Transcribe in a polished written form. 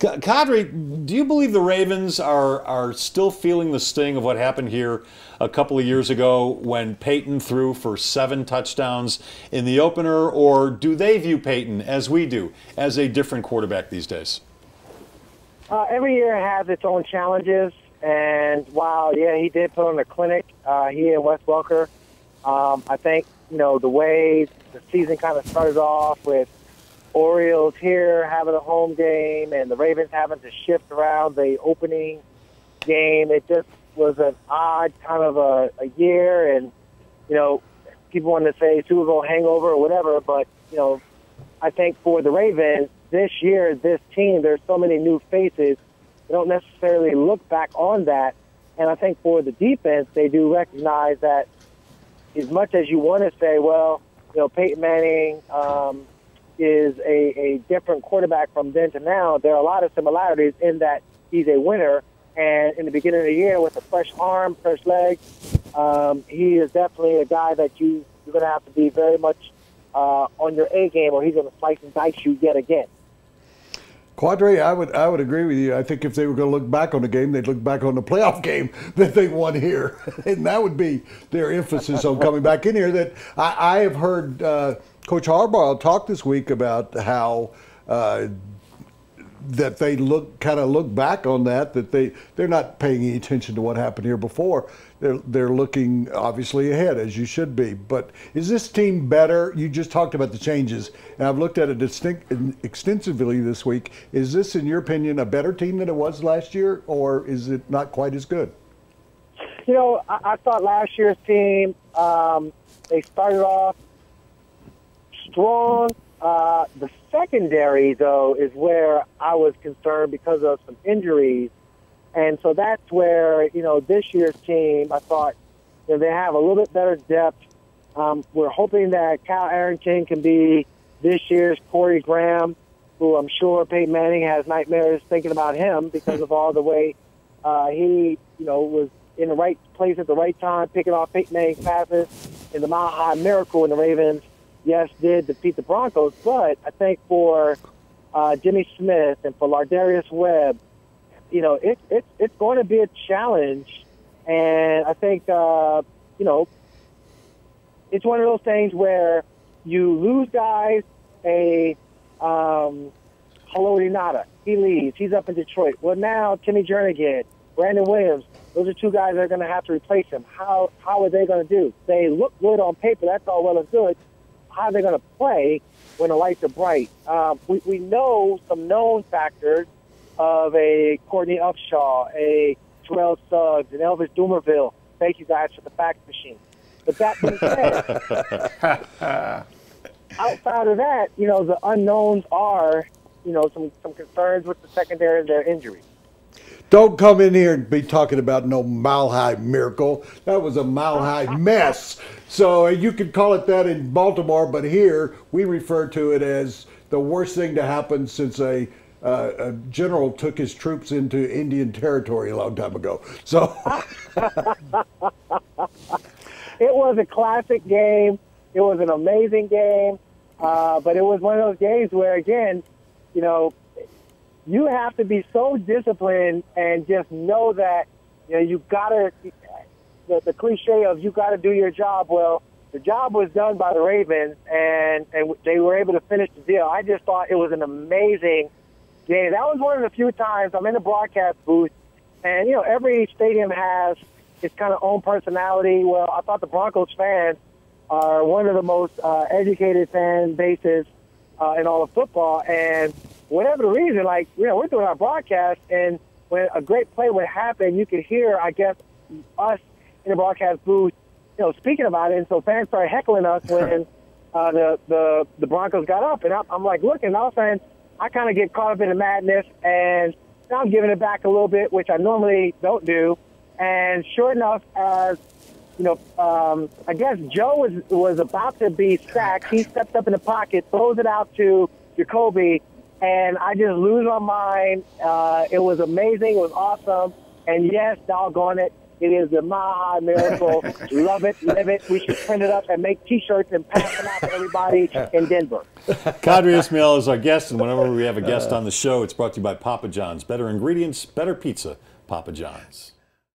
Qadry, do you believe the Ravens are still feeling the sting of what happened here a couple of years ago when Peyton threw for 7 touchdowns in the opener, or do they view Peyton, as we do, as a different quarterback these days? Every year has its own challenges, and while, yeah, he did put on a clinic, he and Wes Welker, I think, the way the season kind of started off with Orioles here having a home game and the Ravens having to shift around the opening game. It just was an odd kind of a year, and, people want to say Super Bowl hangover or whatever, but, I think for the Ravens this year, this team, there's so many new faces. They don't necessarily look back on that. And I think for the defense, they do recognize that as much as you want to say, well, Peyton Manning, is a different quarterback from then to now, there are a lot of similarities in that he's a winner. And in the beginning of the year, with a fresh arm, fresh leg, he is definitely a guy that you're going to have to be very much on your A game, or he's going to slice and dice you yet again. Qadry, I would agree with you. I think if they were going to look back on the game, they'd look back on the playoff game that they won here, and that would be their emphasis on coming back in here. That I have heard Coach Harbaugh talk this week about how that they look back on that they're not paying any attention to what happened here before. They're looking obviously ahead, as you should be. But is this team better? You just talked about the changes, and I've looked at it extensively this week. Is this, in your opinion, a better team than it was last year, or is it not quite as good? I thought last year's team, they started off strong. The secondary, though, is where I was concerned because of some injuries. And so that's where, this year's team, I thought, they have a little bit better depth. We're hoping that Kyle Arrington can be this year's Corey Graham, who I'm sure Peyton Manning has nightmares thinking about him because of all the way he, was in the right place at the right time, picking off Peyton Manning's passes in the Mile High Miracle, and the Ravens, yes, did defeat the Broncos. But I think for Jimmy Smith and for Lardarius Webb, it's going to be a challenge. And I think, it's one of those things where you lose guys. Haloti Nada, he leaves. He's up in Detroit. Well, now Timmy Jernigan, Brandon Williams, those are 2 guys that are going to have to replace him. How are they going to do? They look good on paper. That's all well and good. How are they going to play when the lights are bright? We know some known factors of a Courtney Upshaw, a Terrell Suggs, and Elvis Dumerville. Thank you guys for the fax machine. But that being said, outside of that, the unknowns are, some concerns with the secondary and their injuries. Don't come in here and be talking about no Mile High Miracle. That was a Mile High mess. So you could call it that in Baltimore, but here we refer to it as the worst thing to happen since a general took his troops into Indian territory a long time ago. So it was a classic game. It was an amazing game. But it was one of those games where, again, you have to be so disciplined and just know that, you got to, the cliche of you got to do your job. Well, the job was done by the Ravens, and they were able to finish the deal. I just thought it was an amazing game. That was one of the few times I'm in the broadcast booth, and, every stadium has its kind of own personality. Well, I thought the Broncos fans are one of the most educated fan bases in all of football, and whatever the reason, we're doing our broadcast, and when a great play would happen, you could hear, I guess, us in the broadcast booth, speaking about it, and so fans started heckling us when the Broncos got up, and I'm looking, all of a sudden, I kind of get caught up in the madness, and I'm giving it back a little bit, which I normally don't do, and sure enough, as I guess Joe was about to be sacked. He steps up in the pocket, throws it out to Jacoby, and I just lose my mind. It was amazing. It was awesome. And yes, doggone it, It is the Maha miracle. Love it, live it. We should print it up and make T-shirts and pass them out to everybody in Denver. Qadry Ismael is our guest, and whenever we have a guest on the show, it's brought to you by Papa John's. Better ingredients, better pizza, Papa John's.